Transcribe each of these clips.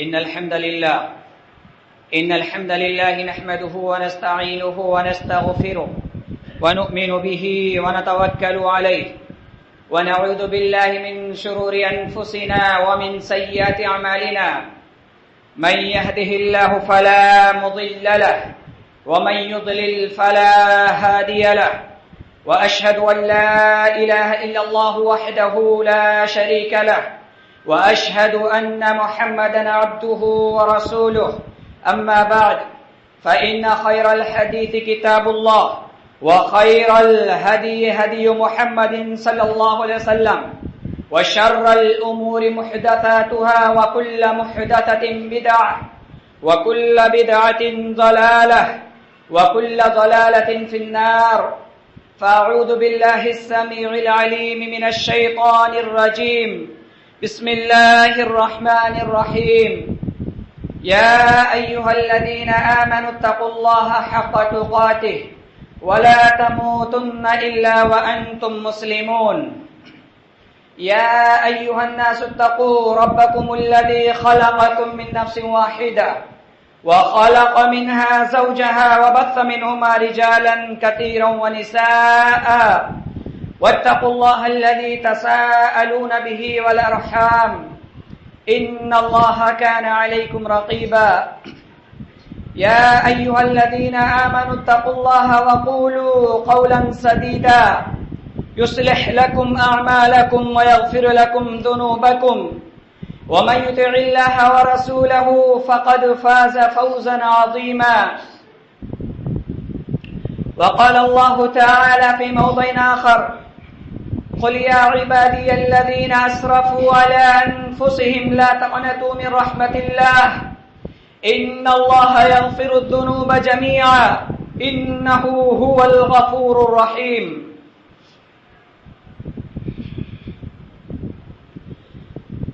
إن الحمد لله نحمده ونستعينه ونستغفره ونؤمن به ونتوكل عليه ونعوذ بالله من شرور أنفسنا ومن سيئات أعمالنا من يهده الله فلا مضل له ومن يضلل فلا هادي له وأشهد أن لا إله إلا الله وحده لا شريك له وأشهد أن محمدا عبده ورسوله أما بعد فإن خير الحديث كتاب الله وخير الهدي هدي محمد صلى الله عليه وسلم وشر الأمور محدثاتها وكل محدثة بدعة وكل بدعة ضلالة وكل ضلالة في النار فأعوذ بالله السميع العليم من الشيطان الرجيم بسم الله الرحمن الرحيم يا أيها الذين آمنوا اتقوا الله حق تقاته ولا تموتن إلا وأنتم مسلمون يا أيها الناس اتقوا ربكم الذي خلقكم من نفس واحدة وخلق منها زوجها وبث منهما رجالا كثيرا ونساء واتقوا الله الذي تساءلون به والأرحام إن الله كان عليكم رقيبا يا أيها الذين آمنوا اتقوا الله وقولوا قولا سديدا يصلح لكم أعمالكم ويغفر لكم ذنوبكم ومن يطع الله ورسوله فقد فاز فوزا عظيما وقال الله تعالى في موضع آخر قل يا عبادي الذين أسرفوا على أنفسهم لا تقنطوا من رحمة الله إن الله يغفر الذنوب جميعا إنه هو الغفور الرحيم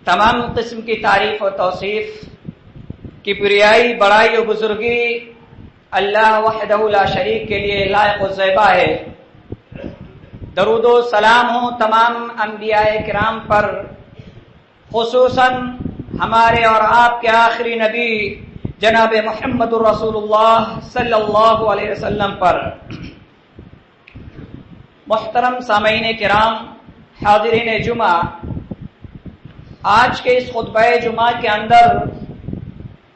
تمام قسم کی تعریف و توصیف کبریائی بڑائی و بزرگی اللہ وحدہ لا شریک کے لیے لائق و زیبا ہے۔ درود و سلام ہوں تمام انبیاء کرام پر، خصوصاً ہمارے اور آپ کے آخری نبی جناب محمد الرسول اللہ صلی اللہ علیہ وسلم پر۔ محترم سامعین کرام، حاضرین جمعہ، آج کے اس خطبہ جمعہ کے اندر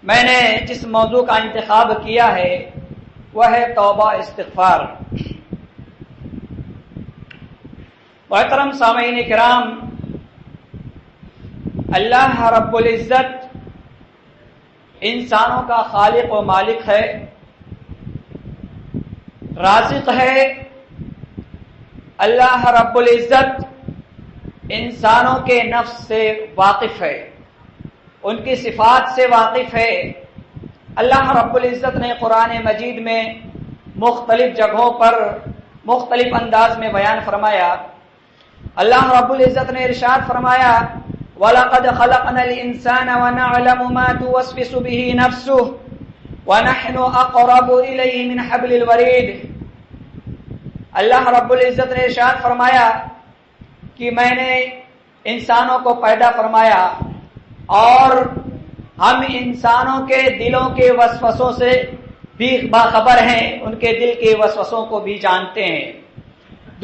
میں نے جس موضوع کا انتخاب کیا ہے وہ ہے توبہ استغفار۔ محترم سامعین کرام، اللہ رب العزت انسانوں کا خالق و مالک ہے، رازق ہے۔ اللہ رب العزت انسانوں کے نفس سے واقف ہے، ان کی صفات سے واقف ہے۔ اللہ رب العزت نے قرآن مجید میں مختلف جگہوں پر مختلف انداز میں بیان فرمایا۔ اللہ رب العزت نے ارشاد فرمایا وَلَقَدْ خَلَقْنَا الْإِنسَانَ وَنَعْلَمُ مَا تُوَسْوِسُ بِهِ نَفْسُهُ وَنَحْنُ أَقْرَبُ إِلَيْهِ مِنْ حَبْلِ الْوَرِيدِ۔ اللہ رب العزت نے ارشاد فرمایا کہ میں نے انسانوں کو پیدا فرمایا اور ہم انسانوں کے دلوں کے وسوسوں سے بھی باخبر ہیں، ان کے دل کے وسوسوں کو بھی جانتے ہیں۔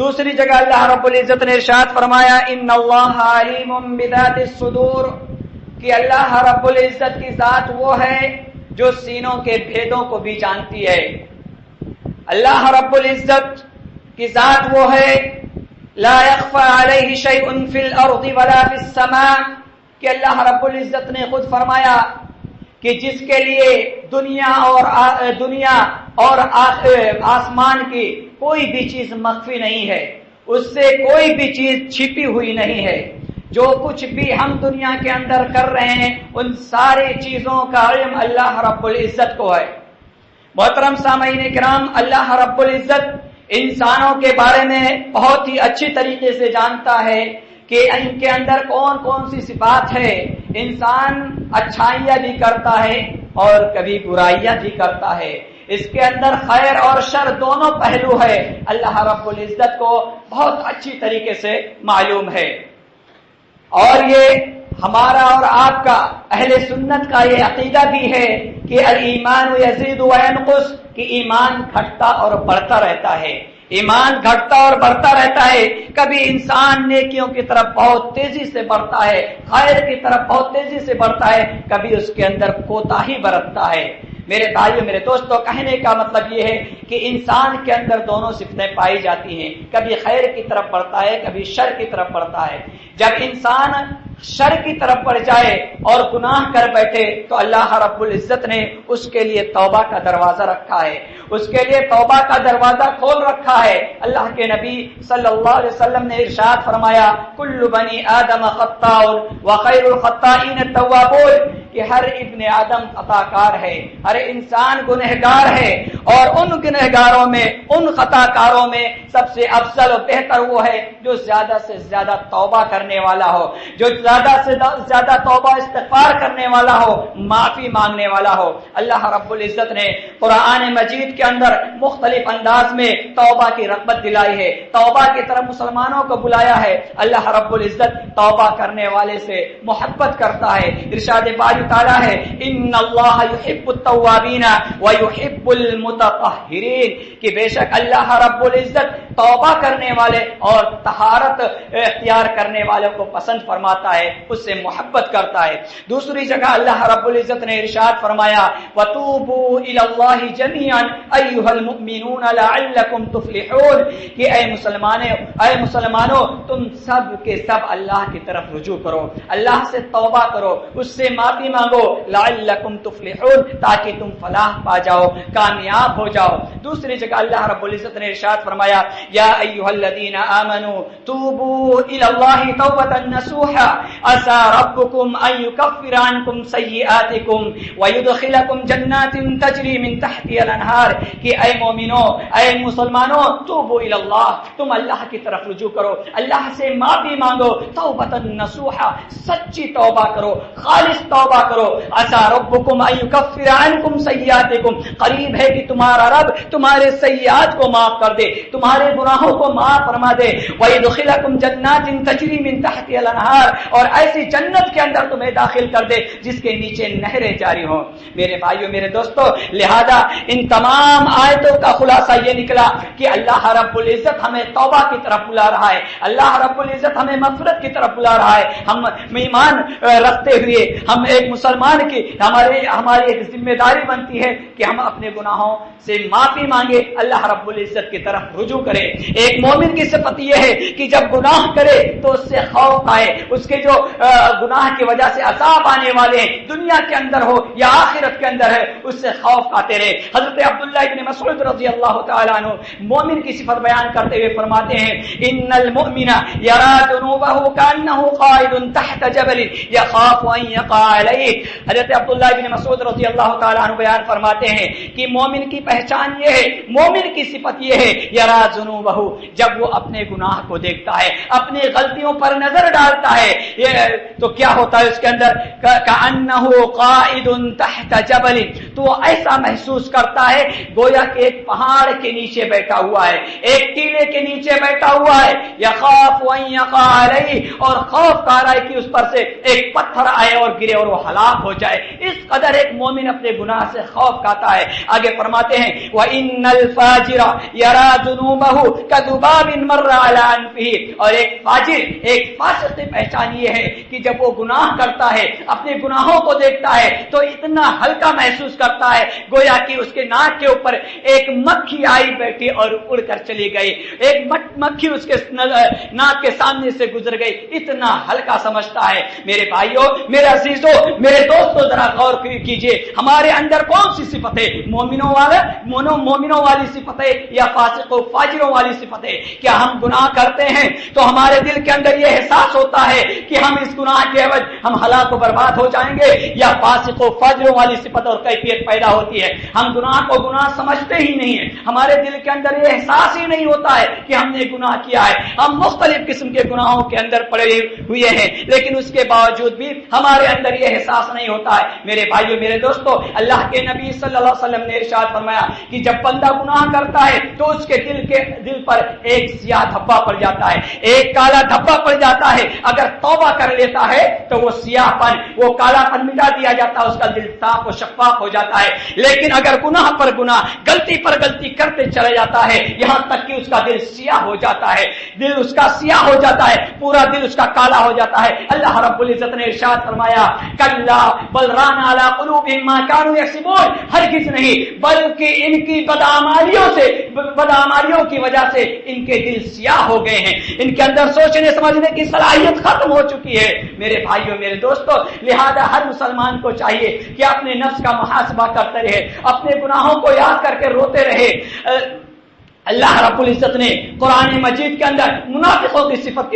دوسری جگہ اللہ رب العزت نے ارشاد فرمایا ان اللہ علیم بذات الصدور، کہ اللہ رب العزت کی ذات وہ ہے جو سینوں کے بھیدوں کو بھی جانتی ہے۔ اللہ رب العزت کی ذات وہ ہے لا يخفى عليه شيء في الارض ولا في السماء، کہ اللہ رب العزت نے خود فرمایا کہ جس کے لیے دنیا اور آسمان کی کوئی بھی چیز مخفی نہیں ہے، اس سے کوئی بھی چیز چھپی ہوئی نہیں ہے۔ جو کچھ بھی ہم دنیا کے اندر کر رہے ہیں ان ساری چیزوں کا علم اللہ رب العزت کو ہے۔ محترم سامعین کرام، اللہ رب العزت انسانوں کے بارے میں بہت ہی اچھی طریقے سے جانتا ہے کہ ان کے اندر کون کون سی صفات ہے۔ انسان اچھائیاں بھی کرتا ہے اور کبھی برائیاں بھی کرتا ہے، اس کے اندر خیر اور شر دونوں پہلو ہے، اللہ رب العزت کو بہت اچھی طریقے سے معلوم ہے۔ اور یہ ہمارا اور آپ کا اہل سنت کا یہ عقیدہ بھی ہے کہ الایمان یزید و ینقص، کہ ایمان گھٹتا اور بڑھتا رہتا ہے، ایمان گھٹتا اور بڑھتا رہتا ہے۔ کبھی انسان نیکیوں کی طرف بہت تیزی سے بڑھتا ہے، خیر کی طرف بہت تیزی سے بڑھتا ہے، کبھی اس کے اندر کوتاہی برتتا ہے۔ میرے بھائیو، میرے دوستو، کہنے کا مطلب یہ ہے کہ انسان کے اندر دونوں صفتیں پائی جاتی ہیں، کبھی خیر کی طرف بڑھتا ہے، کبھی شر کی طرف بڑھتا ہے۔ جب انسان شر کی طرف بڑھ جائے اور گناہ کر بیٹھے تو اللہ رب العزت نے اس کے لیے توبہ کا دروازہ رکھا ہے، اس کے لیے توبہ کا دروازہ کھول رکھا ہے۔ اللہ کے نبی صلی اللہ علیہ وسلم نے ارشاد فرمایا، کل بنی آدم خطاء وخیر الخطائین التوابون، کہ ہر ابن آدم خطا کار ہے، ہر انسان گنہگار ہے، اور ان گنہگاروں میں، ان خطا کاروں میں سب سے افضل و بہتر وہ ہے جو زیادہ سے زیادہ توبہ کرنے والا ہو، جو زیادہ سے زیادہ توبہ استغفار کرنے والا ہو، معافی مانگنے والا ہو۔ اللہ رب العزت نے قرآن مجید کے اندر مختلف انداز میں توبہ کی رغبت دلائی ہے، توبہ کی طرف مسلمانوں کو بلایا ہے۔ اللہ رب العزت توبہ کرنے والے سے محبت کرتا ہے۔ ارشاد باری تعالیٰ ہے، ان اللہ یحب التوابین ویحب المتطہرین، کہ بے شک اللہ رب العزت توبہ کرنے والے اور طہارت اختیار کرنے والوں کو پسند فرماتا ہے، اس سے محبت کرتا ہے۔ دوسری جگہ اللہ رب العزت نے ارشاد فرمایا، وَتُوبُوا إِلَى اللَّهِ جَمِيعًا أَيُّهَا الْمُؤْمِنُونَ لَعَلَّكُمْ تُفْلِحُونَ، کہ اے مسلمانوں تم سب کے سب اللہ کی طرف رجوع کرو، اللہ سے توبہ کرو، اس سے معافی مانگو، لَعَلَّكُمْ تُفْلِحُونَ، تاکہ تم فلاح پا جاؤ، کامیاب ہو جاؤ۔ دوسری جگہ اللہ رب العزت نے ارشاد فرمایا، یا ایھا الذین آمنوا توبوا الی اللہ توبۃ نصوحا عسى ربکم ان یکفر عنکم سیئاتکم ویدخلکم جنات تجری من تحتها الانہار، کہ اے مومنو، اے مسلمانوں، توبوا الی اللہ، تم اللہ کی طرف رجوع کرو، اللہ سے معافی مانگو، توبۃ نصوحا، سچی توبہ کرو، خالص توبہ کرو، عسى ربکم ان یکفر عنکم سیئاتکم، قریب ہے کہ تمہارا رب تمہارے سیئات کو معاف کر دے، تمہارے گناہوں کو معاف فرما دے، وَيَدْخِلَكُمْ جَنَّاتٍ تَجْرِي مِن تَحْتِهَا الْأَنْهَارُ، اور ایسی جنت کے اندر تمہیں داخل کر دے جس کے نیچے نہریں جاری ہوں۔ میرے بھائیو، میرے دوستو، لہذا ان تمام آیتوں کا خلاصہ یہ نکلا کہ اللہ رب العزت ہمیں توبہ کی طرف بلا رہا ہے، اللہ رب العزت ہمیں مغفرت کی طرف بلا رہا ہے۔ ہم ایمان رکھتے ہوئے ہم ایک مسلمان کی ہماری ایک ذمہ داری بنتی ہے کہ ہم اپنے گناہوں سے معافی مانگے، اللہ رب العزت کی طرف رجوع کرے۔ ایک مومن کی صفت یہ ہے کہ جب گناہ کرے تو اس سے خوف آئے، اس کے جو گناہ کی وجہ سے عذاب آنے والے ہیں، دنیا کے اندر ہو یا آخرت کے اندر ہے، اس سے خوف آتے رہے۔ حضرت عبداللہ ابن مسعود رضی اللہ تعالیٰ عنہ مومن کی صفت بیان کرتے ہوئے فرماتے ہیں، ان المؤمن یرا ذنوبہ کانہ قائد تحت جبل یخاف ان یقع علیہ۔ حضرت عبداللہ ابن مسعود رضی اللہ تعالیٰ عنہ بیان فرماتے ہیں کہ مومن کی پہچان یہ ہے، مومن کی صفت یہ ہے، یرا ذنوبہ، جب وہ اپنے گناہ کو دیکھتا ہے، اپنی غلطیوں پر نظر ڈالتا ہے، تو کیا ہوتا ہے اس کے اندر، کأنہ قائد تحت جبل، تو وہ ایسا محسوس کرتا ہے گویا کہ ایک پہاڑ کے نیچے بیٹھا ہوا ہے، ایک ٹیلے کے نیچے بیٹھا ہوا ہے، یخاف ان یقع علیہ، اور خوف کر رہا ہے کہ اس پر سے ایک پتھر آئے اور گرے اور وہ ہلاک ہو جائے۔ اس قدر ایک مومن اپنے گناہ سے خوف کھاتا ہے۔ آگے فرماتے ہیں، وَإِنَّ الْفَاجِرَ يَرَى ذُنُوبَهُ كَذُبَابٍ مَرَّ عَلَى أَنفِهِ، اور ایک فاجر، ایک فاسق کی پہچان یہ ہے کہ جب وہ گناہ کرتا ہے، اپنے گناہوں کو دیکھتا ہے تو اتنا ہلکا محسوس کرتا ہے گویا کہ اس کے ناک کے اوپر ایک مکھی آئی بیٹھی اور اڑ کر چلی گئی، ایک مکھی اس کے ناک کے سامنے سے گزر گئی، اتنا ہلکا سمجھتا ہے۔ میرے بھائیوں، میرے عزیزوں، میرے دوستوں، ذرا غور کیجئے، ہمارے اندر کون سی صفت ہے؟ مومنوں والی صفت ہے یا فاسق و فاجروں والی صفت ہے؟ کیا ہم گناہ کرتے ہیں تو ہمارے دل کے اندر یہ احساس ہوتا ہے کہ ہم اس گناہ کے عوض ہم ہلاک و برباد ہو جائیں گے، یا فاسق و فاجروں والی صفت اور کیفیت پیدا ہوتی ہے؟ ہم گناہ کو گناہ سمجھتے ہی نہیں ہیں، ہمارے دل کے اندر یہ احساس ہی نہیں ہوتا ہے کہ ہم نے گناہ کیا ہے۔ ہم مختلف قسم کے گناہوں کے اندر پڑے ہوئے ہیں، لیکن اس کے باوجود بھی ہمارے اندر یہ احساس نہیں ہوتا ہوتا ہے۔ میرے بھائیو میرے دوستو، اللہ کے نبی صلی اللہ علیہ وسلم نے ارشاد فرمایا کہ جب بندہ گناہ کرتا ہے تو اس کے دل پر ایک سیاہ دھبا پڑ جاتا ہے، ایک کالا دھبا پڑ جاتا ہے۔ اگر توبہ کر لیتا ہے تو وہ سیاہ پن، وہ کالا پن مٹا دیا جاتا ہے، اس کا دل صاف و شفاف ہو جاتا ہے۔ لیکن اگر گناہ پر گناہ، غلطی پر غلطی کرتے چلا جاتا ہے، یہاں تک کہ اس کا دل سیاہ ہو جاتا ہے، دل اس کا سیاہ ہو جاتا ہے، پورا دل اس کا کالا ہو جاتا ہے، اللہ رب العزت نے ارشاد فرمایا کلا بل ران علی قلوبہم ما کانوا یکسبون، ہرگز نہیں بلکہ ان کی بدعمالیوں کی وجہ سے ان کے دل سیاہ ہو گئے ہیں، ان کے اندر سوچنے سمجھنے کی صلاحیت ختم ہو چکی ہے۔ میرے بھائیوں میرے دوستو، لہذا ہر مسلمان کو چاہیے کہ اپنے نفس کا محاسبہ کرتے رہے، اپنے گناہوں کو یاد کر کے روتے رہے۔ اللہ رب العزت نے قرآن مجید کے اندر منافقوں کی صفت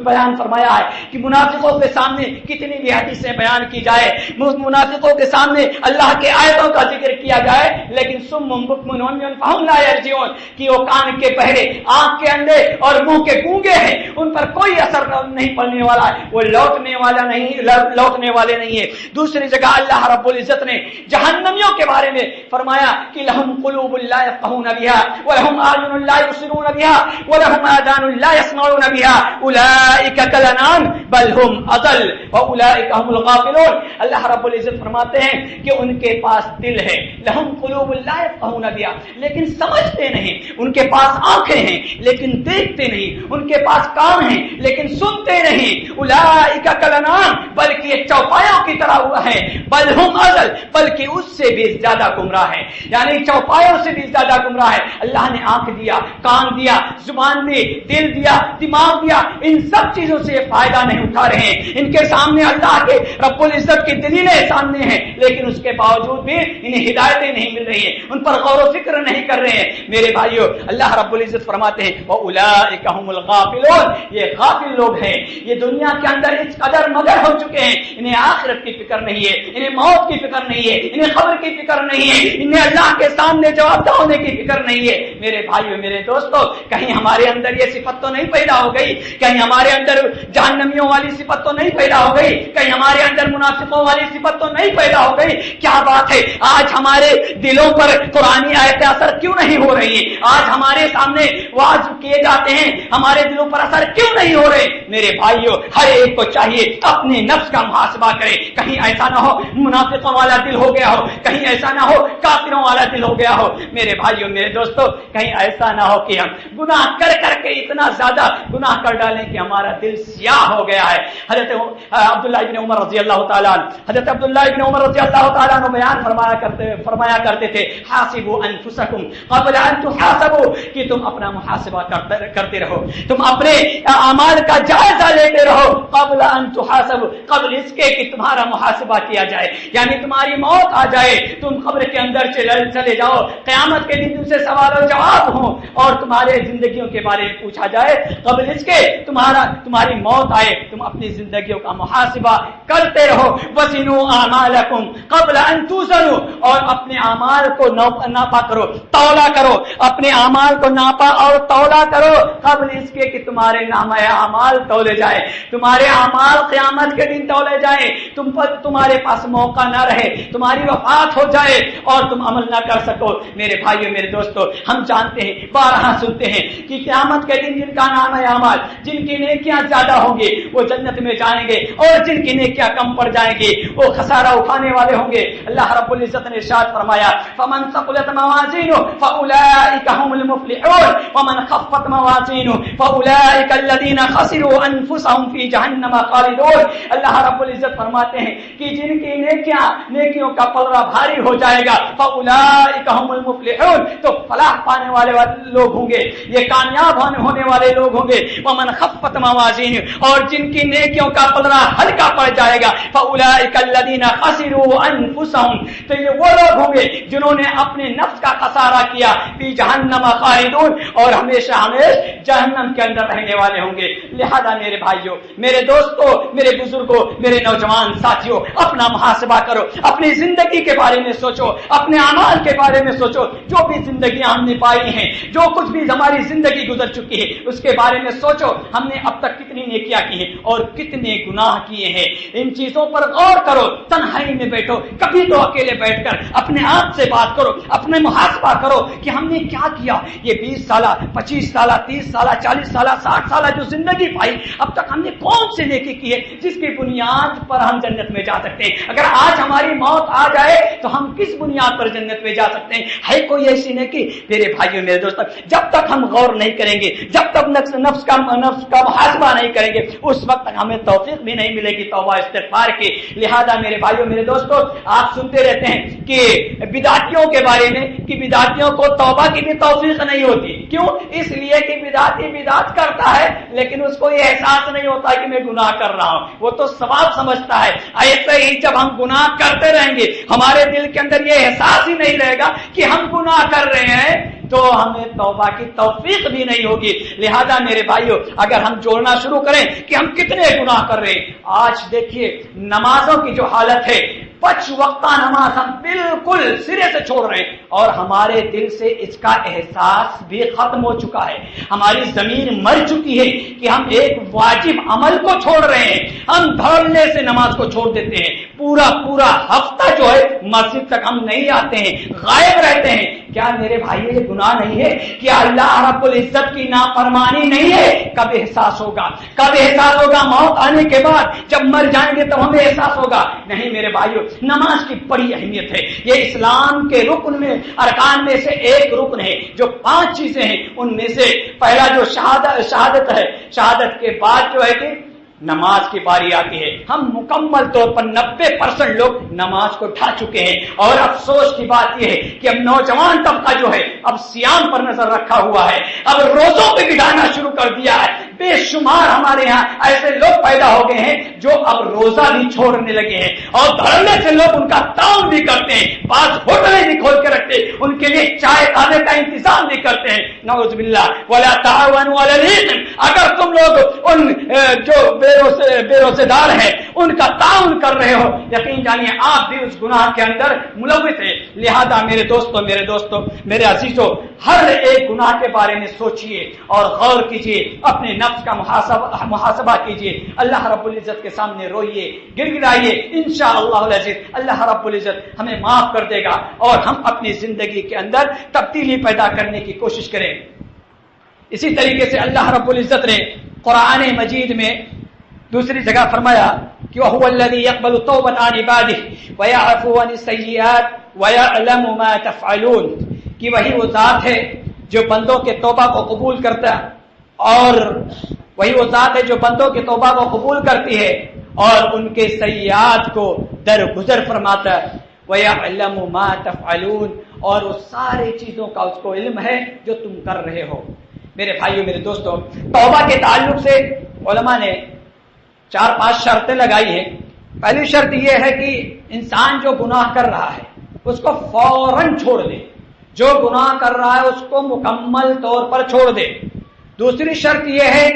بیان فرمایا ہے کہ منافقوں کے سامنے کتنی بھی حدیثیں بیان کی جائے، منافقوں کے سامنے اللہ کے آیتوں کا ذکر کیا جائے، لیکن سم بکم عمی فہم لا یرجعون کہ وہ کان کے بہرے، آنکھ کے اندھے اور منہ کے گونگے ہیں، ان پر کوئی اثر نہیں پڑنے والا ہے، وہ لوٹنے والے نہیں ہے۔ دوسری جگہ اللہ رب العزت نے جہنمیوں کے بارے میں فرمایا کہ لہم قلوب لا یفقهون بها ولہم أعين لا يبصرون بها ولهم آذان لا يسمعون بها أولئك كالأنعام بل هم أضل وأولئك هم الغافلون۔ اللہ رب العزت فرماتے ہیں کہ ان کے پاس دل ہے، لہم قلوب لا يفقهون بها، لیکن سمجھتے نہیں، ان کے پاس آنکھیں ہیں لیکن دیکھتے نہیں، ان کے پاس کان ہیں لیکن سنتے نہیں، أولئك كالأنعام، بلکہ یہ چوپایوں کی طرح ہوا ہے، بل هم أضل، بلکہ اس سے بھی زیادہ گمراہ ہے، یعنی چوپایوں سے بھی زیادہ گمراہ ہے۔ اللہ نے آنکھ دیا، کان دیا، زبان دی، دل دیا، دماغ دیا، ان سب چیزوں سے فائدہ نہیں اٹھا رہے ہیں، ان کے سامنے اللہ کے رب العزت کی دلیلیں سامنے ہیں، لیکن اس کے باوجود بھی انہیں ہدایتیں نہیں مل رہی ہیں، ان پر غور و فکر نہیں کر رہے ہیں۔ میرے بھائیو، اللہ رب العزت فرماتے ہیں وَأُولَئِكَ هُمُ الْغَافِلُونَ، یہ غافل لوگ ہیں، یہ دنیا کے اندر اس قدر مگر ہو چکے ہیں، انہیں آخرت کی فکر نہیں ہے، انہیں موت کی فکر نہیں ہے، انہیں قبر کی فکر نہیں ہے، انہیں اللہ کے سامنے جواب دہ ہونے کی فکر نہیں ہے۔ میرے بھائیو میرے دوستو، کہیں ہمارے اندر یہ صفت تو نہیں پیدا ہو گئی، کہیں ہمارے اندر جہنمیوں والی صفت تو نہیں پیدا ہو گئی، کہیں ہمارے اندر منافقوں والی صفت تو نہیں پیدا ہو گئی؟ کیا بات ہے، آج ہمارے دلوں پر قرآنی آیتیں اثر کیوں نہیں ہو رہی؟ آج ہمارے سامنے واعظ کیے جاتے ہیں، ہمارے دلوں پر اثر کیوں نہیں ہو رہے؟ میرے بھائیو، ہر ایک کو چاہیے اپنے نفس کا محاسبہ کرے، کہیں ایسا نہ ہو منافقوں والا دل ہو گیا ہو، کہیں ایسا نہ ہو کافروں والا دل ہو گیا ہو۔ میرے بھائیو میرے دوستو، کہیں ایسا نہ ہو کہ ہم گناہ کر کے اتنا زیادہ گناہ کر ڈالیں کہ ہمارا دل سیاہ ہو گیا ہے۔ حضرت عبداللہ ابن عمر رضی اللہ تعالیٰ عنہ، حضرت عبداللہ ابن عمر رضی اللہ تعالیٰ عنہ بیان فرمایا کرتے تھے حاسبوا انفسکم قبل ان تحاسبوا، کہ تم اپنا محاسبہ کرتے رہو، تم اپنے اعمال کا جائزہ لیتے رہو قبل ان تحاسبوا، قبل اس کے کہ تمہارا محاسبہ کیا جائے، یعنی تمہاری موت آ جائے، تم قبر کے اندر چلے جاؤ، قیامت کے دن تم سے سوال و جواب ہوں اور تمہارے زندگیوں کے بارے میں پوچھا جائے، قبل اس کے تمہاری موت آئے، تم اپنی زندگیوں کا محاسبہ کرتے رہو۔ وزنوا اعمالکم قبل ان توزنوا، اور اپنے اعمال کو ناپا کرو، تولا کرو، اپنے اعمال کو ناپا اور تولا کرو قبل اس کے کہ تمہارے نامہ اعمال تولے جائے، تمہارے اعمال قیامت کے دن تولے جائیں، تمہارے پاس موقع نہ رہے، تمہاری وفات ہو جائے اور تم عمل نہ کر سکو۔ میرے بھائیو میرے دوستو، ہم جانتے ہیں، بارہا سنتے ہیں کہ قیامت کے دن جن کا نام اعمال، جن کی نیکیاں زیادہ ہوں گی وہ جنت میں جائیں گے، اور جن کی نیکیاں کم پڑ جائیں گی وہ خسارہ اٹھانے والے ہوں گے۔ اللہ رب العزت نے ارشاد فرمایا فمن ثقلت موازینہ فاولئک هم المفلحون ومن خفت موازینہ فاولئک الذین خسروا انفسهم فی جہنم خالدون۔ اللہ رب العزت فرماتے ہیں کہ جن کی نیکیوں کا پلڑا بھاری ہو جائے گا فاولئک هم المفلحون، تو فلاح پانے والے لوگ ہوں گے، یہ کامیاب ہونے والے لوگ ہوں گے۔ ومن خفت موازین، اور جن کی نیکیوں کا پلڑا ہلکا پڑ جائے گا فاولئک الذین خسروا انفسهم، تو یہ وہ لوگ ہوں گے جنہوں نے اپنے نفس کا خسارہ کیا، فی جہنم خالدون، اور ہمیشہ جہنم کے اندر رہنے والے ہوں گے۔ لہذا میرے بھائیوں میرے دوستوں میرے بزرگوں میرے نوجوان ساتھیوں، اپنا محاسبہ کرو، اپنی زندگی کے بارے میں سوچو، اپنے اعمال کے بارے میں سوچو، جو بھی زندگیاں ہم نے پائی ہیں. جو کچھ بھی ہماری زندگی گزر چکی ہے اس کے بارے میں سوچو. ہم نے اب تک کتنی نیکیاں کی ہیں اور کتنے گناہ کیے ہیں. ان چیزوں پر غور کرو. تنہائی میں بیٹھو, کبھی تو اکیلے بیٹھ کر اپنے آپ سے بات کرو, اپنے محاسبہ کرو کہ ہم نے کیا کیا. یہ 20 سالہ, 25 سالہ, 30 سالہ, 40 سالہ, 60 سالہ جو زندگی پائی, اب تک ہم نے کون سے نیکی کی ہے جس کی بنیاد پر ہم جنت میں جا سکتے ہیں. اگر آج ہماری موت آ جائے تو ہم کس بنیاد پر جنت میں جا سکتے ہیں؟ ہے کوئی ایسی نیکی؟ میرے بھائیوں میرے دوستوں, جب تک ہم غور نہیں کریں گے, جب تک نفس کا محاسبہ نہیں کریں گے, اس وقت تک ہمیں توفیق بھی نہیں ملے گی توبہ استغفار کی. لہذا میرے بھائیوں میرے دوستوں, آپ سنتے رہتے ہیں کہ بدعتیوں کے بارے میں کہ بدعتیوں کو توبہ کی بھی توفیق نہیں ہوتی. کیوں؟ اس لیے کہ بدعتی بدعت کرتا ہے لیکن اس کو یہ احساس نہیں ہوتا کہ میں گناہ کر رہا ہوں, وہ تو ثواب سمجھتا ہے. ایسے ہی جب ہم گناہ کرتے رہیں گے, ہمارے دل کے اندر یہ احساس ہی نہیں رہے گا کہ ہم گناہ کر رہے ہیں, تو ہمیں توبہ کی توفیق بھی نہیں ہوگی. لہذا میرے بھائیوں, اگر ہم جوڑنا شروع کریں کہ ہم کتنے گناہ کر رہے ہیں. آج دیکھیے نمازوں کی جو حالت ہے, 5 وقتہ نماز ہم بالکل سرے سے چھوڑ رہے ہیں اور ہمارے دل سے اس کا احساس بھی ختم ہو چکا ہے. ہماری زمین مر چکی ہے کہ ہم ایک واجب عمل کو چھوڑ رہے ہیں. ہم دھڑنے سے نماز کو چھوڑ دیتے ہیں. پورا ہفتہ جو ہے مسجد تک ہم نہیں آتے ہیں, غائب رہتے ہیں. کیا میرے بھائی یہ گناہ نہیں ہے؟ کیا اللہ رب العزت کی نافرمانی نہیں ہے؟ کب احساس ہوگا؟ کب احساس ہوگا؟ موت آنے کے بعد, جب مر جائیں گے تب ہمیں احساس ہوگا. نہیں میرے بھائیوں, نماز کی بڑی اہمیت ہے. یہ اسلام کے رکن میں, ارکان میں سے ایک رکن ہے. جو 5 چیزیں ہیں ان میں سے پہلا جو شہادت ہے, شہادت کے بعد جو ہے کہ نماز کی باری آتی ہے. ہم مکمل طور پر 90% لوگ نماز کو ڈھا چکے ہیں. اور افسوس کی بات یہ ہے کہ اب نوجوان طبقہ جو ہے اب سیام پر نظر رکھا ہوا ہے, اب روزوں پہ بٹھانا شروع کر دیا ہے. بے شمار ہمارے یہاں ایسے لوگ پیدا ہو گئے ہیں جو اب روزہ بھی چھوڑنے لگے ہیں اور دھڑنے سے لوگ ان کا تعاون بھی کرتے ہیں. بعض ہوٹلیں بھی کھول کے رکھتے, ان کے لیے چائے کھانے کا انتظام بھی کرتے ہیں. نعوذ باللہ. ولا تعاونوا علی الاثم, اگر تم لوگ ان جو بے روزے دار ہیں ان کا تعاون کر رہے ہو, یقین جانیے آپ بھی اس گناہ کے اندر ملوث ہیں. لہذا میرے دوستوں میرے عزیزوں, ہر ایک گناہ کے بارے میں سوچئے اور غور کیجئے, اپنے نفس کا محاسبہ کیجئے. اللہ رب العزت کے سامنے روئیے, گر گرائیے. انشاءاللہ العزیز اللہ رب العزت ہمیں معاف کر دے گا اور ہم اپنی زندگی کے اندر تبدیلی پیدا کرنے کی کوشش کریں. اسی طریقے سے اللہ رب العزت نے قرآن مجید میں دوسری جگہ فرمایا کہ وَهُوَ الَّذِي يَقْبَلُ التَّوْبَةَ عَنْ عِبَادِهِ وَيَعْفُو عَنِ السَّيِّئَاتِ وَيَعْلَمُ مَا تَفْعَلُونَ, کہ وہی وہ ذات ہے جو بندوں کے توبہ کو قبول کرتا ہے, اور وہی وہ ذات ہے جو بندوں کے توبہ کو قبول کرتی ہے اور ان کے سیئات کو درگزر فرماتا ہے. وَيَعْلَمُ مَا تَفْعَلُونَ, اور وہ سارے چیزوں کا اس کو علم ہے جو تم کر رہے ہو. میرے بھائیوں میرے دوستوں, توبہ کے تعلق سے علماء نے 4-5 شرطیں لگائی ہیں. پہلی شرط یہ ہے کہ انسان جو گناہ کر رہا ہے اس کو فوراً چھوڑ دے. جو گناہ کر رہا ہے اس کو مکمل طور پر چھوڑ دے. دوسری شرط یہ ہے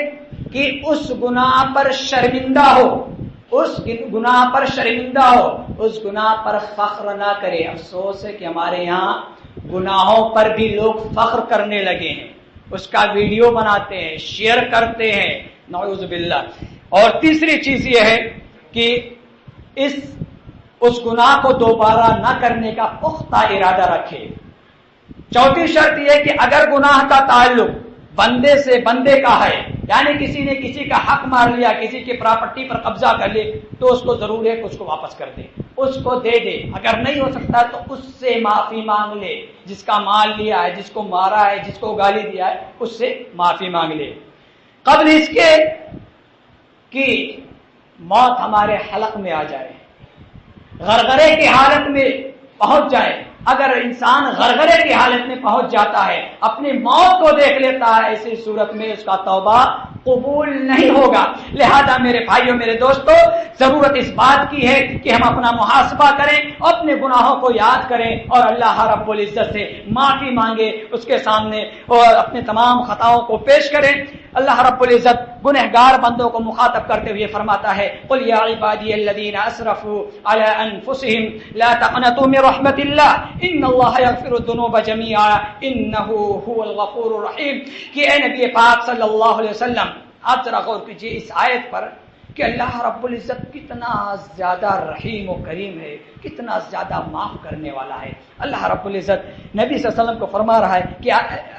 کہ اس گناہ پر شرمندہ ہو, اس گناہ پر شرمندہ ہو, اس گناہ پر فخر نہ کرے. افسوس ہے کہ ہمارے یہاں گناہوں پر بھی لوگ فخر کرنے لگے ہیں, اس کا ویڈیو بناتے ہیں, شیئر کرتے ہیں. نعوذ باللہ. اور تیسری چیز یہ ہے کہ اس گناہ کو دوبارہ نہ کرنے کا پختہ ارادہ رکھے. چوتھی شرط یہ کہ اگر گناہ کا تعلق بندے سے بندے کا ہے, یعنی کسی نے کسی کا حق مار لیا, کسی کی پراپرٹی پر قبضہ کر لے, تو اس کو ضرور ہے کہ اس کو واپس کر دے, اس کو دے دے. اگر نہیں ہو سکتا تو اس سے معافی مانگ لے. جس کا مال لیا ہے, جس کو مارا ہے, جس کو گالی دیا ہے, اس سے معافی مانگ لے. قبل اس کے کہ موت ہمارے حلق میں آ جائے, غرغرے کی حالت میں پہنچ جائے. اگر انسان غرغرے کی حالت میں پہنچ جاتا ہے, اپنی موت کو دیکھ لیتا ہے, ایسی صورت میں اس کا توبہ قبول نہیں ہوگا. لہذا میرے بھائیوں میرے دوستوں, ضرورت اس بات کی ہے کہ ہم اپنا محاسبہ کریں, اپنے گناہوں کو یاد کریں اور اللہ رب العزت سے معافی مانگے, اس کے سامنے اور اپنے تمام خطاؤں کو پیش کریں. اللہ رب العزت گنہگار بندوں کو مخاطب کرتے ہوئے فرماتا ہے قل یا عبادی الذین اسرفوا علی انفسہم لا تقنطوا من رحمت اللہ ان اللہ یغفر الذنوب جميعا انہ هو الغفور الرحیم، کہ اے نبی پاک صلی اللہ علیہ وسلم آپ ذرا غور کیجیے اس آیت پر کہ اللہ رب العزت کتنا زیادہ رحیم و کریم ہے، کتنا زیادہ معاف کرنے والا ہے۔ اللہ رب العزت نبی صلی اللہ علیہ وسلم کو فرما رہا ہے کہ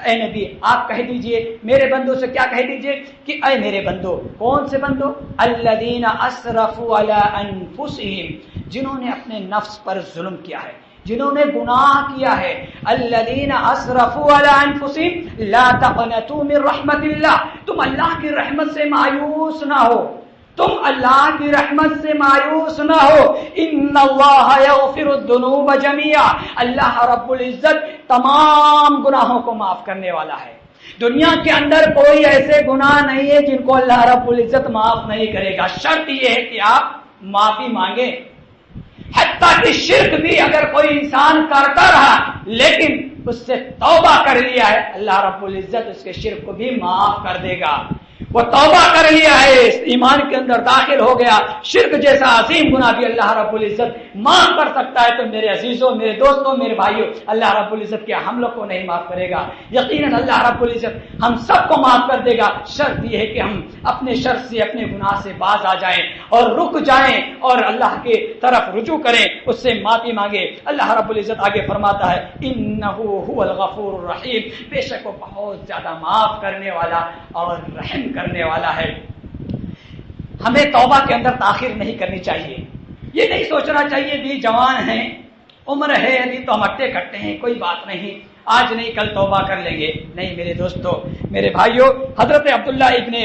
اے نبی آپ کہہ دیجئے میرے بندوں سے، کیا کہہ دیجئے کہ اے میرے بندو، کون سے بندو؟ الذین اسرفوا علی انفسہم، جنہوں نے اپنے نفس پر ظلم کیا ہے، جنہوں نے گناہ کیا ہے۔ الذین اسرفوا علی انفسہم لا تقنطوا من رحمت اللہ، تم اللہ کی رحمت سے مایوس نہ ہو، تم اللہ کی رحمت سے مایوس نہ ہو۔ ان اللہ یغفر الذنوب جميعا، اللہ رب العزت تمام گناہوں کو معاف کرنے والا ہے۔ دنیا کے اندر کوئی ایسے گناہ نہیں ہے جن کو اللہ رب العزت معاف نہیں کرے گا، شرط یہ ہے کہ آپ معافی مانگیں۔ حتیٰ کہ شرک بھی اگر کوئی انسان کرتا رہا لیکن اس سے توبہ کر لیا ہے، اللہ رب العزت اس کے شرک کو بھی معاف کر دے گا۔ وہ توبہ کر لیا ہے، ایمان کے اندر داخل ہو گیا، شرک جیسا عظیم گناہ بھی اللہ رب العزت معاف کر سکتا ہے۔ تو میرے عزیزوں، میرے دوستوں، میرے بھائیوں، اللہ رب العزت کیا ہم لوگ کو نہیں معاف کرے گا؟ یقیناً اللہ رب العزت ہم سب کو معاف کر دے گا، شرط یہ ہے کہ ہم اپنے شر سے، اپنے گناہ سے باز آ جائیں اور رک جائیں اور اللہ کے طرف رجوع کریں، اس سے معافی مانگے۔ اللہ رب العزت آگے فرماتا ہے انہ هو الغفور الرحیم، بے شک وہ بہت زیادہ معاف کرنے والا اور رحم کرنے والا ہے۔ ہمیں توبہ کے اندر تاخیر نہیں کرنی چاہیے، یہ نہیں سوچنا چاہیے بھی جوان ہیں، عمر ہے، ابھی تو ہم ہٹے کٹے ہیں، کوئی بات نہیں، آج نہیں کل توبہ کر لیں گے۔ نہیں میرے دوستو، میرے بھائیوں، حضرت عبداللہ ابن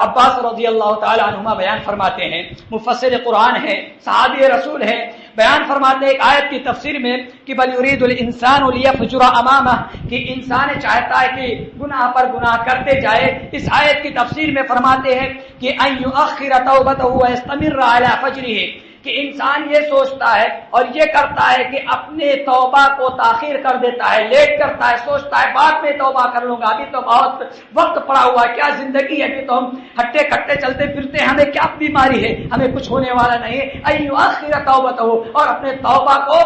عباس رضی اللہ تعالی عنہما بیان فرماتے ہیں، مفسر قرآن ہے، صحابی رسول ہے، بیان فرماتے ہیں ایک آیت کی تفسیر میں کہ بل یرید الانسان لیفجر امامہ، کہ انسان چاہتا ہے کہ گناہ پر گناہ کرتے جائے۔ اس آیت کی تفسیر میں فرماتے ہیں کہ ان یؤخر توبته ويستمر على فجره، کہ انسان یہ سوچتا ہے اور یہ کرتا ہے کہ اپنے توبہ کو تاخیر کر دیتا ہے، لیٹ کرتا ہے، سوچتا ہے بعد میں توبہ کر لوں گا، ابھی تو بہت وقت پڑا ہوا ہے، کیا زندگی ہے، ابھی تو ہم ہٹے کٹے چلتے پھرتے ہیں، ہمیں کیا بیماری ہے، ہمیں کچھ ہونے والا نہیں ہے۔ ایو آخر توبتہ، اور اپنے توبہ کو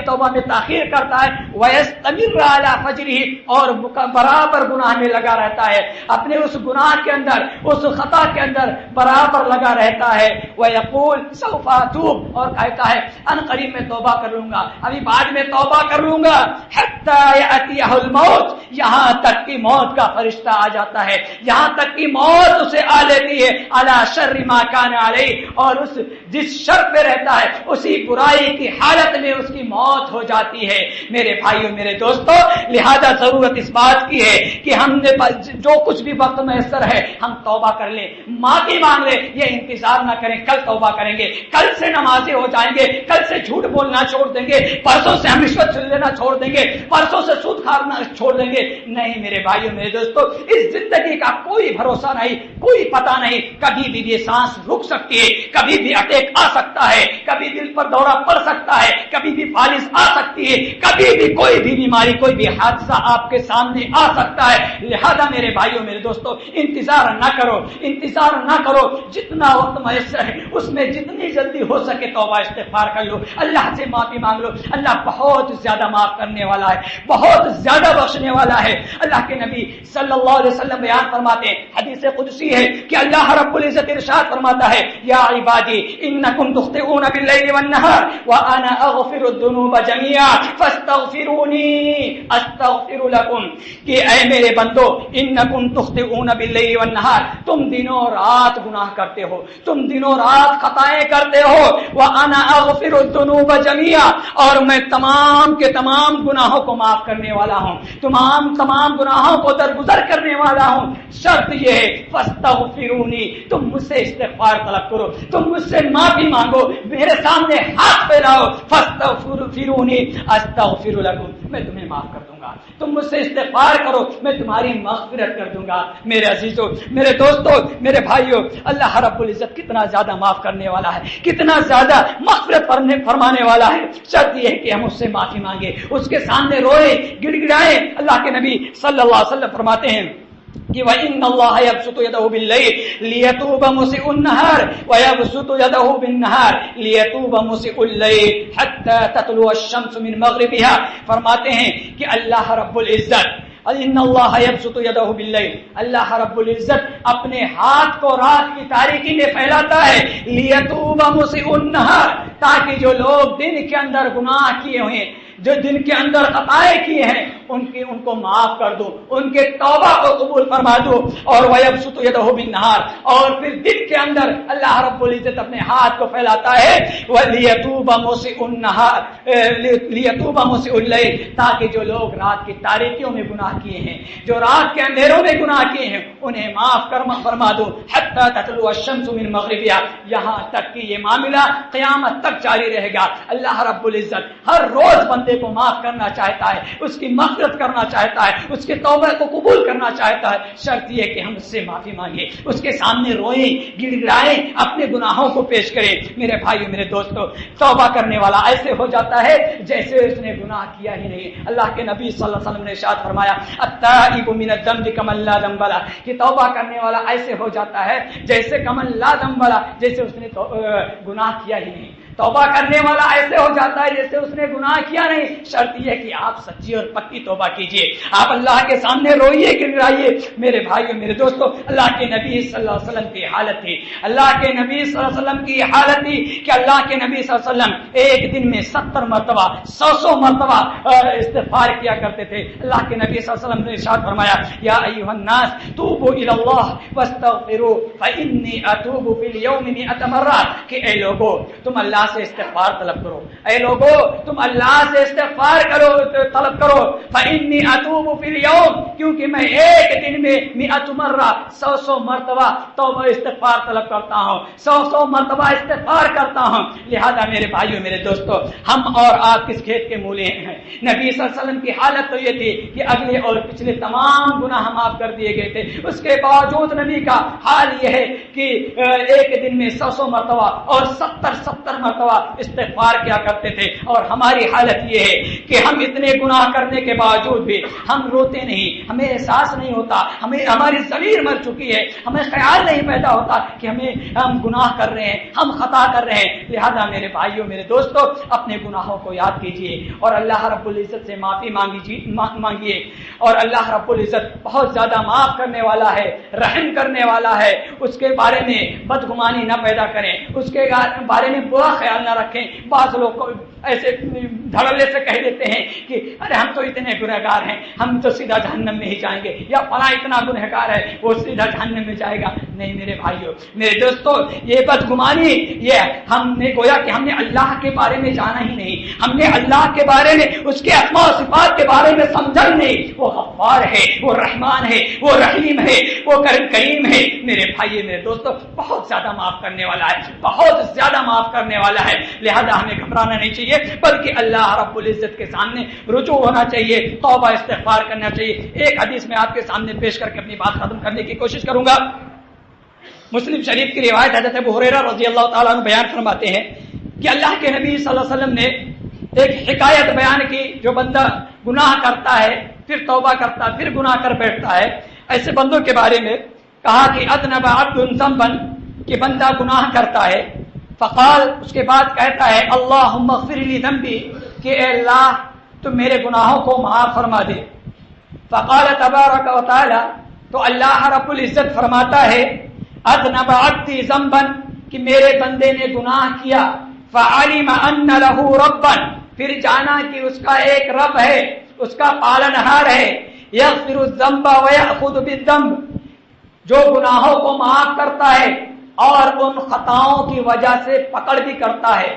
توبہ میں تاخیر کرتا ہے، ویستمر علی فجرہ، اور برابر گناہ میں لگا رہتا ہے، اپنے اس گناہ کے اندر، اس خطا کے اندر برابر لگا رہتا ہے۔ ویقول سوف اتوب، اور کہتا ہے ان قریب میں توبہ کر لوں گا، ابھی بعد میں توبہ کر لوں گا۔ حتی یاتیہ الموت، یہاں تک کہ موت کا فرشتہ آ جاتا ہے، یہاں تک کہ موت اسے آ لیتی ہے، علی شر ما کان علیہ، اور اس جس شر پہ رہتا ہے اسی برائی کی حالت میں اس کی موت ہو جاتی ہے۔ میرے بھائیوں، میرے دوستوں، لہذا ضرورت اس بات کی ہے کہ ہم نے جو کچھ بھی وقت میسر ہے ہم توبہ کر لیں، معافی مانگ لیں، یہ انتظار نہ کریں کل توبہ کریں گے، کل سے نمازی ہو جائیں گے، کل سے جھوٹ بولنا چھوڑ دیں گے، پرسوں سے ہم رشوت لینا چھوڑ دیں گے، پرسوں سے سود کھانا چھوڑ دیں گے۔ نہیں میرے بھائیوں، میرے دوستوں، اس زندگی کا کوئی بھروسہ نہیں، کوئی پتہ نہیں، کبھی بھی یہ سانس رک سکتی ہے، کبھی بھی اٹیک آ سکتا ہے، کبھی دل پر دورہ پڑ سکتا ہے، کبھی بھی فالج آ سکتی ہے، کبھی بھی کوئی بھی بیماری، کوئی بھی حادثہ آپ کے سامنے آ سکتا ہے۔ لہذا میرے بھائیوں، میرے دوستوں، انتظار نہ کرو، انتظار نہ کرو، جتنا وقت میسر ہے اس میں جتنی جلدی ہو سکے توبہ استغفار کر لو، اللہ سے معافی مانگ لو، اللہ بہت زیادہ معاف کرنے والا ہے، بہت زیادہ بخشنے والا ہے۔ اللہ کے نبی صلی اللہ علیہ وسلم بیان فرماتے ہیں، حدیث قدسی ہے کہ اللہ رب العزت ارشاد فرماتا ہے یا عبادی انکم تخطئون باللیل والنہار وانا اغفر الذنوب جميعا فاستغفرونی استغفر لکم، کہ اے میرے بندو انکم تخطئون باللیل والنہار، تم دنوں رات گناہ کرتے ہو، تم دنوں رات خطائیں کرتے ہو، وَأَنَا أَغْفِرُ الذُّنُوبَ جَمِيعًا، اور میں تمام کے تمام گناہوں کو معاف کرنے والا ہوں، تمام گناہوں کو درگزر کرنے والا ہوں۔ شرط یہ ہے فَاسْتَغْفِرُونِي، تم مجھ سے استغفار طلب کرو، تم مجھ سے معافی مانگو، میرے سامنے ہاتھ پھیلاؤ، فَاسْتَغْفِرُونِي أَسْتَغْفِرُ لَكُمْ، میں تمہیں معاف کر دوں گا، تم مجھ سے استغفار کرو، میں تمہاری مغفرت کر دوں گا۔ میرے عزیزوں، میرے دوستوں، میرے بھائیوں، اللہ رب العزت کتنا زیادہ معاف کرنے والا ہے، کتنا زیادہ مغفرت فرمانے والا ہے۔ شرط یہ ہے کہ ہم اس سے معافی مانگے، اس کے سامنے روئے، گڑ گڑائیں۔ اللہ کے نبی صلی اللہ علیہ وسلم فرماتے ہیں کہ وَإِنَّ اللَّهَ يَبْسُطُ يَدَهُ بِاللَّيْلِ لِيَتُوبَ مُسِيءُ النَّهَارِ وَيَبْسُطُ يَدَهُ بِالنَّهَارِ لِيَتُوبَ مُسِيءُ اللَّيْلِ حَتَّى تَطْلُعَ الشَّمْسُ مِنْ مَغْرِبِهَا. فرماتے ہیں کہ اللہ رب العزت ان اللہ یبسط یدہ باللیل، اللہ رب العزت اپنے ہاتھ کو رات کی تاریکی میں پھیلاتا ہے، لیتوب مسیء النہار، تاکہ جو لوگ دن کے اندر گناہ کیے ہوئے، جو دن کے اندر خطائیں کیے ہیں، ان کو معاف کر دو، ان کے توبہ کو قبول فرما دو. اور وَيَبْسُطُ يَدَهُ بِالنَّهَارِ، اور پھر دن کے اندر اللہ رب العزت اپنے ہاتھ کو پھیلاتا ہے، وَلِيَتُوبَ مُسِيءُ النَّهَارِ لِيَتُوبَ مُسِيءُ اللَّيْلِ، تاکہ جو لوگ رات کی تاریکیوں میں گناہ کیے ہیں، جو رات کے اندھیروں میں گناہ کیے ہیں، انہیں معاف فرما دو. حَتَّى تَطْلُعَ الشَّمْسُ مِنْ مَغْرِبِهَا، یہاں تک کہ یہ معاملہ قیامت تک جاری رہے گا. اللہ رب العزت ہر روز بندے کو معاف کرنا چاہتا ہے، اس کی مغفرت کرنا چاہتا ہے، اس کے توبہ کو قبول کرنا چاہتا ہے. شرط یہ کہ ہم اس سے معافی مانگیں، اس کے سامنے روئیں، گڑ گڑائیں، اپنے گناہوں کو پیش کریں. میرے بھائیو، میرے دوستو، توبہ کرنے والا ایسے ہو جاتا ہے جیسے اس نے گناہ کیا ہی نہیں. اللہ کے نبی صلی اللہ علیہ وسلم نے ارشاد فرمایا، التائب من الذنب کمن لا ذنب له، کہ توبہ کرنے والا ایسے ہو جاتا ہے جیسے کمن لا ذنب له، جیسے اس نے گناہ کیا ہی نہیں. توبہ کرنے والا ایسے ہو جاتا ہے جیسے اس نے گناہ کیا نہیں. شرط یہ کہ آپ سچی اور پکی توبہ کیجئے، آپ اللہ کے سامنے روئیے، گڑگڑائیے. میرے بھائیو، میرے دوستو، اللہ کے نبی صلی اللہ علیہ وسلم کی حالت تھی، اللہ کے نبی صلی اللہ علیہ وسلم کی حالت تھی کہ اللہ کے نبی صلی اللہ علیہ وسلم ایک دن میں 70 مرتبہ 100 مرتبہ استغفار کیا کرتے تھے. اللہ کے نبی صلی اللہ علیہ وسلم نے ارشاد فرمایا، یا ایھا الناس توبوا الی اللہ واستغفروا فانی اتوب فی اليوم 100 مرہ، کہ اے لوگو تم اللہ سے استغفار طلب کرو، اے لوگو تم اللہ سے استغفار طلب کرو. فانی اتوب فی اليوم، کیونکہ میں ایک دن میں 100 مرہ 100 مرتبہ توبہ استغفار طلب کرتا ہوں، 100 مرتبہ استغفار کرتا ہوں. لہذا میرے بھائیو، میرے دوستو، ہم اور آپ کس کھیت کے مولے ہیں؟ نبی صلی اللہ علیہ وسلم کی حالت تو یہ تھی کہ اگلے اور پچھلے تمام گناہ معاف کر دیے گئے تھے. اس کے باوجود نبی کا حال یہ ہے کہ ایک دن میں 100 مرتبہ اور 70 مرتبہ استغفار کیا کرتے تھے. اور ہماری حالت یہ ہے کہ ہم اتنے گناہ کرنے کے باوجود بھی ہم روتے نہیں، ہمیں احساس نہیں ہوتا، ہماری ضمیر مر چکی ہے، ہمیں خیال نہیں پیدا ہوتا کہ ہم گناہ کر رہے ہیں، ہم خطا کر رہے ہیں. لہذا میرے بھائیوں، میرے دوستوں، اپنے گناہوں کو یاد کیجئے اور اللہ رب العزت سے معافی مانگیے. اور اللہ رب العزت بہت زیادہ معاف کرنے والا ہے، رحم کرنے والا ہے. اس کے بارے میں بدگمانی نہ پیدا کریں، اس کے بارے میں برا خیال نہ رکھیں. بعض لوگ ایسے دھڑلے سے کہہ دیتے ہیں کہ ارے ہم تو اتنے گنہگار ہیں، ہم تو سیدھا جہنم میں ہی جائیں گے، یا فلاں اتنا گنہگار ہے وہ سیدھا جہنم میں جائے گا. نہیں میرے بھائیوں، میرے دوستوں، یہ بدگمانی، یہ ہم نے گویا کہ ہم نے اللہ کے بارے میں جانا ہی نہیں، ہم نے اللہ کے بارے میں، اس کے اسماء و صفات کے بارے میں سمجھا ہی نہیں. وہ غفار ہے، وہ رحمان ہے، وہ رحیم ہے، وہ کریم ہے. میرے بھائی، میرے دوستوں، بہت زیادہ معاف کرنے والا ہے، بہت زیادہ معاف کرنے والا ہے. لہذا ہمیں گھبرانا نہیں چاہیے، بلکہ اللہ رب العزت کے سامنے رجوع ہونا چاہیے، توبہ استغفار کرنا چاہیے. ایک حدیث میں آپ کے سامنے پیش کر کے اپنی بات ختم کرنے کی کوشش کروں گا. مسلم شریف کی روایت حضرت ابو ہریرہ رضی اللہ تعالیٰ عنہ بیان فرماتے ہیں کہ اللہ کے نبی صلی اللہ علیہ وسلم نے ایک حکایت بیان کی. جو بندہ گناہ کرتا ہے، پھر توبہ کرتا ہے، پھر گناہ کر بیٹھتا ہے، ایسے بندوں کے بارے میں کہا کہ اذنب عبد ذنبا، کہ بندہ گناہ کرتا ہے، فقال، اس کے بعد کہتا ہے اللہم اغفر لی ذنبی، کہ اے اللہ تو میرے گناہوں کو معاف فرما دے. فقال تبارک و تعالی، تو اللہ رب العزت فرماتا ہے اذنب عبدی ذنبا، کہ میرے بندے نے گناہ کیا، فعلم ان له ربا، پھر جانا کہ اس کا ایک رب ہے، اس کا پالنہار ہے، یغفر الذنب ویأخذ بالذنب، جو گناہوں کو معاف کرتا ہے اور ان خطاؤں کی وجہ سے پکڑ بھی کرتا ہے،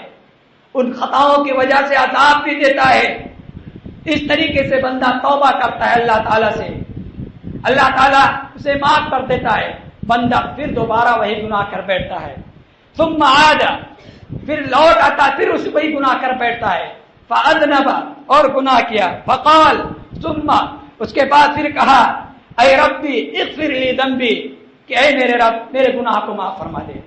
ان خطاؤں کی وجہ سے عذاب بھی دیتا ہے. اس طریقے سے بندہ توبہ کرتا ہے اللہ تعالیٰ سے، اللہ تعالیٰ اسے معاف کر دیتا ہے. بندہ پھر دوبارہ وہی گناہ کر بیٹھتا ہے، ثم عاد، پھر لوٹ آتا، پھر اس وہی گناہ کر بیٹھتا ہے. فاذنب، اور گناہ کیا. فقال، ثم، اس کے بعد پھر کہا اے ربی اغفر لی ذنبی، کہ اے میرے رب میرے گناہ کو معاف فرما دے.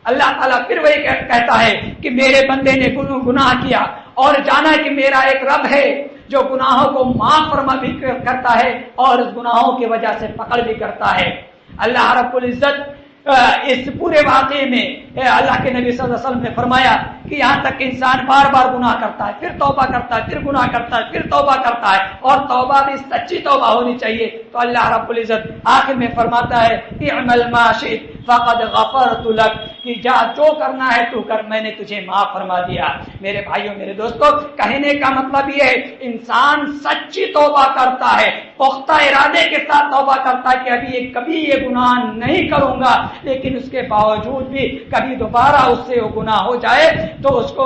اللہ تعالیٰ پھر وہی کہتا ہے کہ میرے بندے نے گناہ کیا اور جانا کہ میرا ایک رب ہے جو گناہوں کو معاف فرما بھی کرتا ہے اور اس گناہوں کی وجہ سے پکڑ بھی کرتا ہے۔ اللہ رب العزت اس پورے واقعے میں اللہ کے نبی صلی اللہ علیہ وسلم نے فرمایا کہ یہاں تک انسان بار بار گناہ کرتا ہے، پھر توبہ کرتا ہے، پھر گناہ کرتا ہے، پھر توبہ کرتا ہے، اور توبہ بھی سچی توبہ ہونی چاہیے، تو اللہ رب العزت آخر میں فرماتا ہے اعمل ما شئت فقد غفرت لک، کہ جا جو کرنا ہے تو کر، میں نے تجھے معاف فرما دیا۔ میرے بھائیوں میرے دوستوں، کہنے کا مطلب یہ ہے انسان سچی توبہ کرتا ہے، پختہ ارادے کے ساتھ توبہ کرتا ہے کہ کبھی یہ گناہ نہیں کروں گا، لیکن اس کے باوجود بھی کبھی دوبارہ اس سے وہ گناہ ہو جائے تو اس کو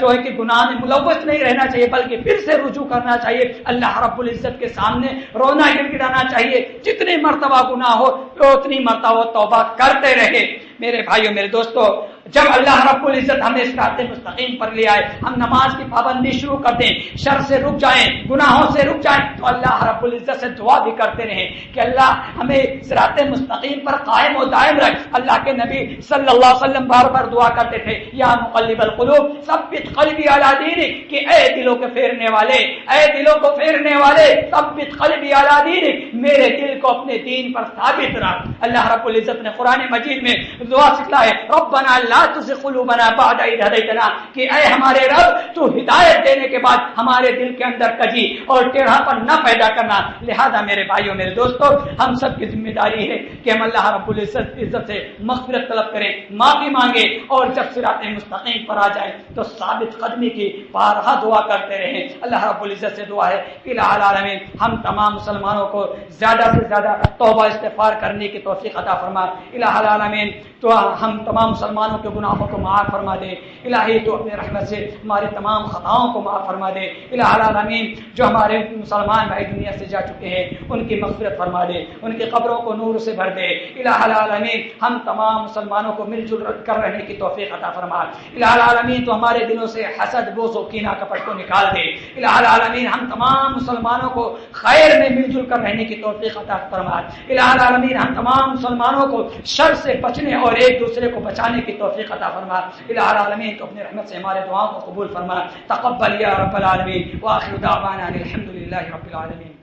جو ہے کہ گناہ میں ملوث نہیں رہنا چاہیے، بلکہ پھر سے رجوع کرنا چاہیے، اللہ رب العزت کے سامنے رونا گڑگڑانا چاہیے، جتنی مرتبہ گناہ ہو اتنی مرتبہ وہ توبہ کرتے رہے۔ میرے بھائیوں میرے دوستوں، جب اللہ رب العزت ہمیں اس صراط مستقیم پر لے آئے، ہم نماز کی پابندی شروع کر دیں، شر سے رک جائیں، گناہوں سے رک جائیں، تو اللہ رب العزت سے دعا بھی کرتے رہیں کہ اللہ ہمیں صراط مستقیم پر قائم و دائم رکھ۔ اللہ کے نبی صلی اللہ علیہ وسلم بار بار دعا کرتے تھے یا مقلب القلوب ثبت قلبی علی دینک، کہ اے دلوں کے پھیرنے والے، اے دلوں کو پھیرنے والے، ثبت قلبی علی دینک، میرے دل کو اپنے دین پر ثابت رکھ۔ اللہ رب العزت نے قرآن مجید میں دعا سکھلا ہے ربنا لا تزغ قلوبنا بعد اذ ہدیتنا، کہ اے ہمارے رب تو ہدایت دینے کے بعد ہمارے دل کے اندر کجی اور ٹیڑھاپن نہ پیدا کرنا۔ لہذا میرے بھائیوں میرے دوستوں، ہم سب کی ذمہ داری ہے کہ ہم اللہ رب العزت سے مغفرت طلب کریں، معافی مانگیں، اور جب صراط مستقیم پر آ جائیں تو ثابت قدمی کی بارہا دعا کرتے رہیں۔ اللہ رب العزت سے دعا ہے کہ الہ العالمین ہم تمام مسلمانوں کو زیادہ سے زیادہ توبہ استغفار کرنے کی توفیق عطا فرما۔ الہ العالمین تو ہم تمام مسلمانوں کے گناہوں کو معاف فرما دے۔ الہی تو اپنے رحمت سے ہمارے تمام خطاؤں کو معاف فرما دے۔ الہ العالمین جو ہمارے مسلمان بھائی دنیا سے جا چکے ہیں ان کی مغفرت فرما دے، ان کی قبروں کو نور سے بھر دے۔ الہ العالمین ہم تمام مسلمانوں کو مل جل کر رہنے کی توفیق عطا فرما۔ الہ العالمین تو ہمارے دلوں سے حسد، بغض و کینہ کپٹ کو نکال دے۔ الہ العالمین ہم تمام مسلمانوں کو خیر میں مل جل کر رہنے کی توفیق عطا فرما۔ الہ العالمین ہم تمام مسلمانوں کو شر سے بچنے اور ایک دوسرے کو بچانے کی توفیق عطا فرما۔ الہ العالمین تو اپنے رحمت سے ہمارے دعاؤں کو قبول فرما۔ تقبل یا رب العالمین، وآخر دعوانا الحمد للہ رب العالمین۔